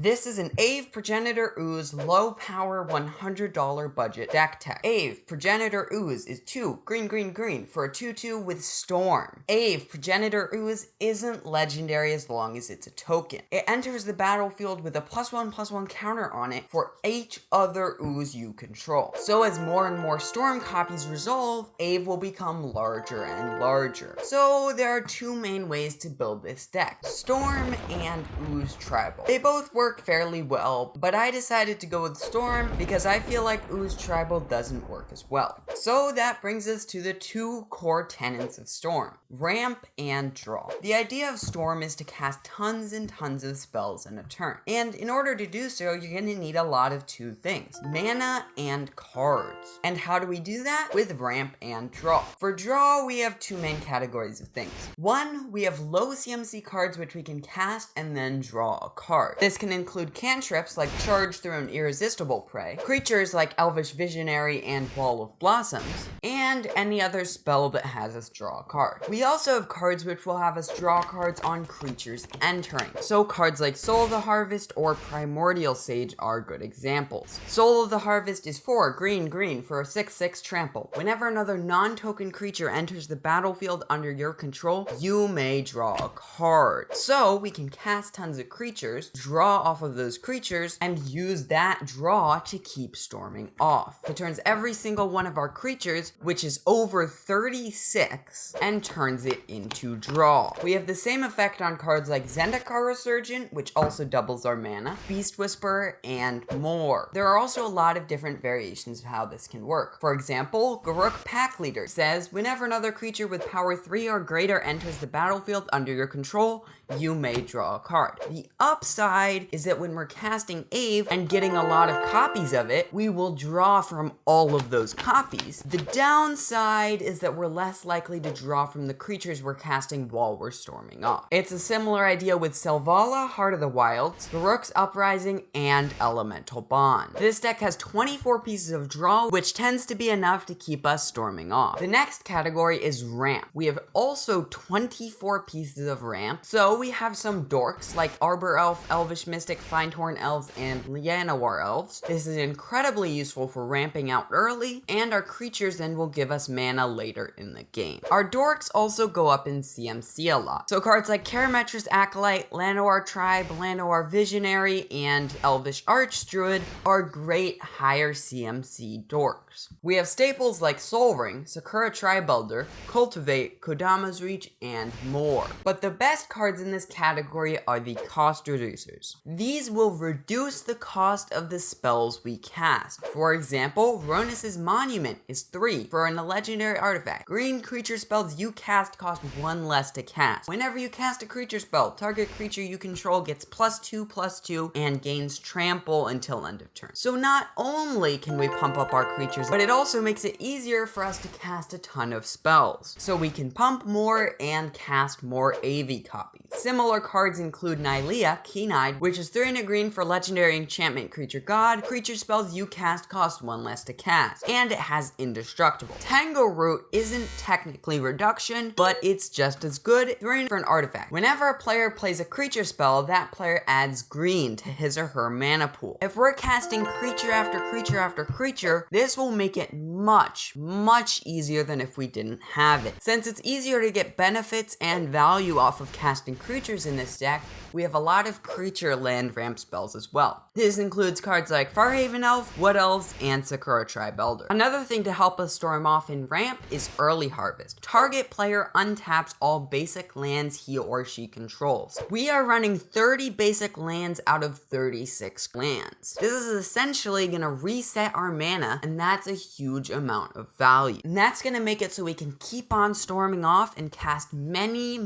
This is an Aeve Progenitor Ooze low power $100 budget deck tech. Aeve Progenitor Ooze is 2 green for a 2/2 with Storm. Aeve Progenitor Ooze isn't legendary as long as it's a token. It enters the battlefield with a +1/+1 counter on it for each other ooze you control. So as more and more Storm copies resolve, Aeve will become larger and larger. So there are two main ways to build this deck: Storm and Ooze Tribal. They both work fairly well, but I decided to go with Storm because I feel like Ooze Tribal doesn't work as well. So that brings us to the two core tenets of Storm: ramp and draw. The idea of Storm is to cast tons and tons of spells in a turn, and in order to do so, you're going to need a lot of two things: mana and cards. And how do we do that? With ramp and draw. For draw, we have two main categories of things. One, we have low CMC cards which we can cast and then draw a card. This can include cantrips like Charge Through an Irresistible Prey, creatures like Elvish Visionary and Wall of Blossoms, and any other spell that has us draw a card. We also have cards which will have us draw cards on creatures entering. So cards like Soul of the Harvest or Primordial Sage are good examples. Soul of the Harvest is 4 green for a 6/6 trample. Whenever another non-token creature enters the battlefield under your control, you may draw a card. So we can cast tons of creatures, draw off of those creatures, and use that draw to keep storming off. It turns every single one of our creatures, which is over 36, and turns it into draw. We have the same effect on cards like Zendikar Resurgent, which also doubles our mana, Beast Whisperer, and more. There are also a lot of different variations of how this can work. For example, Garruk Pack Leader says, whenever another creature with power 3 or greater enters the battlefield under your control, you may draw a card. The upside is that when we're casting Aeve and getting a lot of copies of it, we will draw from all of those copies. The downside is that we're less likely to draw from the creatures we're casting while we're storming off. It's a similar idea with Selvala, Heart of the Wilds, Garruk's Uprising, and Elemental Bond. This deck has 24 pieces of draw, which tends to be enough to keep us storming off. The next category is ramp. We have also 24 pieces of ramp, so we have some dorks like Arbor Elf, Elvish Mystic, Finethorn Elves, and Llanowar Elves. This is incredibly useful for ramping out early, and our creatures then will give us mana later in the game. Our dorks also go up in CMC a lot. So cards like Karametra's Acolyte, Llanowar Tribe, Llanowar Visionary, and Elvish Archdruid are great higher CMC dorks. We have staples like Soul Ring, Sakura Tribe Elder, Cultivate, Kodama's Reach, and more. But the best cards in this category are the cost reducers. These will reduce the cost of the spells we cast. For example, Ronus's Monument is 3 for a legendary artifact. Green creature spells you cast cost 1 less to cast. Whenever you cast a creature spell, target creature you control gets +2/+2 and gains trample until end of turn. So not only can we pump up our creatures, but it also makes it easier for us to cast a ton of spells. So we can pump more and cast more Aeve copies. Similar cards include Nylea, Keen-Eyed, which is 3 and a green for legendary enchantment creature god. Creature spells you cast cost 1 less to cast, and it has indestructible. Tango Root isn't technically reduction, but it's just as good. 3 for an artifact. Whenever a player plays a creature spell, that player adds green to his or her mana pool. If we're casting creature after creature after creature, this will make it much easier than if we didn't have it. Since it's easier to get benefits and value off of casting creatures in this deck, we have a lot of creature land ramp spells as well. This includes cards like Farhaven Elf, Wood Elves, and Sakura Tribe Elder. Another thing to help us storm off in ramp is Early Harvest. Target player untaps all basic lands he or she controls. We are running 30 basic lands out of 36 lands. This is essentially going to reset our mana, and that's a huge amount of value. And that's going to make it so we can keep on storming off and cast many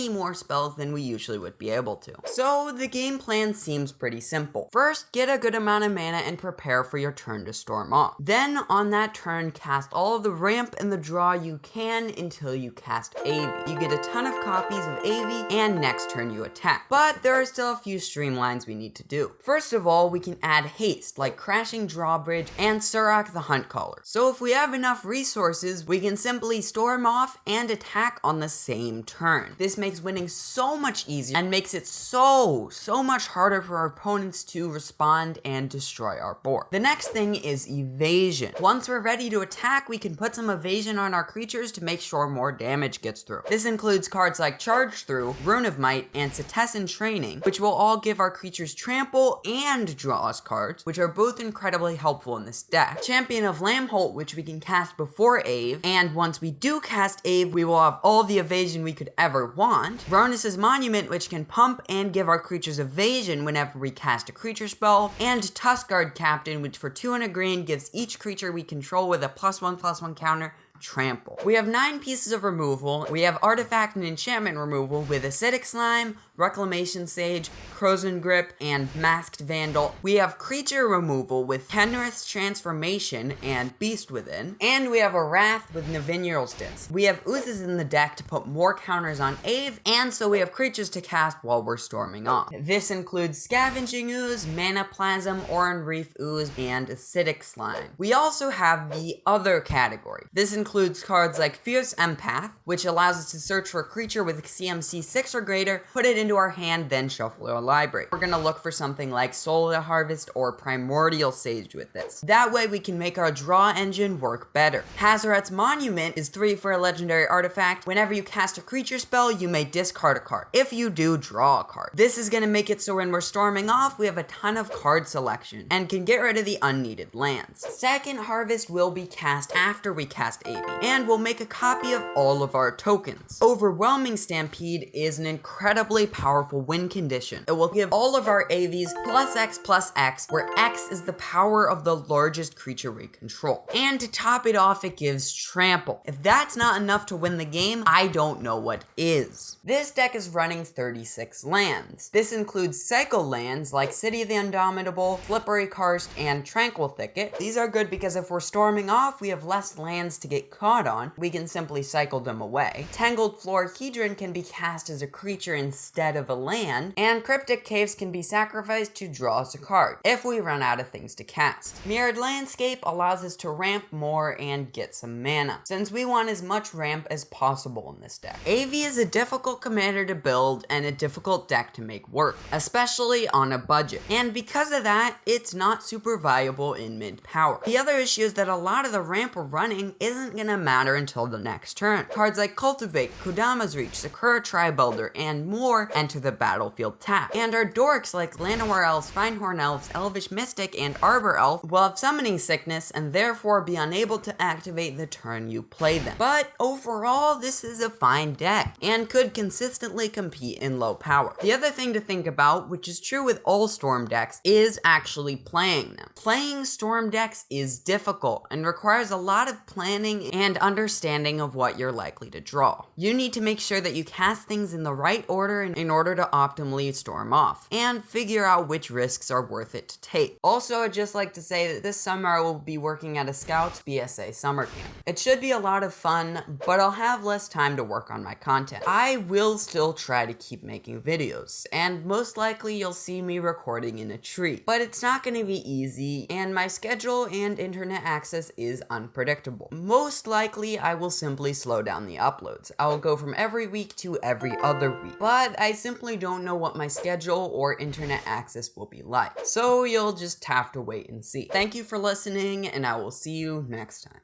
more spells than we usually would be able to. So the game plan seems pretty simple. First, get a good amount of mana and prepare for your turn to storm off. Then on that turn, cast all of the ramp and the draw you can until you cast Aeve. You get a ton of copies of Aeve, and next turn you attack. But there are still a few streamlines we need to do. First of all, we can add haste like Crashing Drawbridge and Surak the Huntcaller. So if we have enough resources, we can simply storm off and attack on the same turn. This makes winning so so much easier and makes it so much harder for our opponents to respond and destroy our board. The next thing is evasion. Once we're ready to attack, we can put some evasion on our creatures to make sure more damage gets through. This includes cards like Charge Through, Rune of Might, and Cetizen Training, which will all give our creatures trample and draw us cards, which are both incredibly helpful in this deck. Champion of Lambholt, which we can cast before Aeve, and once we do cast Aeve, we will have all the evasion we could ever want. Vronus's Monument, which can pump and give our creatures evasion whenever we cast a creature spell, and Tuskguard Captain, which for 200 green gives each creature we control with a +1/+1 counter trample. We have 9 pieces of removal. We have artifact and enchantment removal with Acidic Slime, Reclamation Sage, Crozen Grip, and Masked Vandal. We have creature removal with Kenrith's Transformation and Beast Within. And we have a Wrath with Navineral Sticks. We have oozes in the deck to put more counters on Aeve, and so we have creatures to cast while we're storming off. This includes Scavenging Ooze, Mana Plasm, Oran Reef Ooze, and Acidic Slime. We also have the other category. This includes cards like Fierce Empath, which allows us to search for a creature with CMC 6 or greater, put it into our hand, then shuffle our library. We're gonna look for something like Solar Harvest or Primordial Sage with this. That way we can make our draw engine work better. Hazoret's Monument is 3 for a legendary artifact. Whenever you cast a creature spell, you may discard a card. If you do, draw a card. This is gonna make it so when we're storming off, we have a ton of card selection and can get rid of the unneeded lands. Second Harvest will be cast after we cast Aeve, and we'll make a copy of all of our tokens. Overwhelming Stampede is an incredibly powerful win condition. It will give all of our Aeves +X, where X is the power of the largest creature we control. And to top it off, it gives Trample. If that's not enough to win the game, I don't know what is. This deck is running 36 lands. This includes cycle lands like City of the Indomitable, Slippery Karst, and Tranquil Thicket. These are good because if we're storming off, we have less lands to get caught on. We can simply cycle them away. Tangled Florahedron can be cast as a creature instead of a land, and Cryptic Caves can be sacrificed to draw us a card if we run out of things to cast. Mirrored Landscape allows us to ramp more and get some mana, since we want as much ramp as possible in this deck. Aeve is a difficult commander to build and a difficult deck to make work, especially on a budget, and because of that, it's not super viable in mid-power. The other issue is that a lot of the ramp we're running isn't gonna matter until the next turn. Cards like Cultivate, Kodama's Reach, Sakura Tribuilder, and more enter the battlefield tapped. And our dorks like Llanowar Elves, Finehorn Elves, Elvish Mystic, and Arbor Elf will have Summoning Sickness and therefore be unable to activate the turn you play them. But overall, this is a fine deck and could consistently compete in low power. The other thing to think about, which is true with all Storm decks, is actually playing them. Playing Storm decks is difficult and requires a lot of planning and understanding of what you're likely to draw. You need to make sure that you cast things in the right order in order to optimally storm off, and figure out which risks are worth it to take. Also, I'd just like to say that this summer I will be working at a Scouts BSA summer camp. It should be a lot of fun, but I'll have less time to work on my content. I will still try to keep making videos, and most likely you'll see me recording in a tree, but it's not going to be easy, and my schedule and internet access is unpredictable. Most likely, I will simply slow down the uploads. I will go from every week to every other week, but I simply don't know what my schedule or internet access will be like. So you'll just have to wait and see. Thank you for listening, and I will see you next time.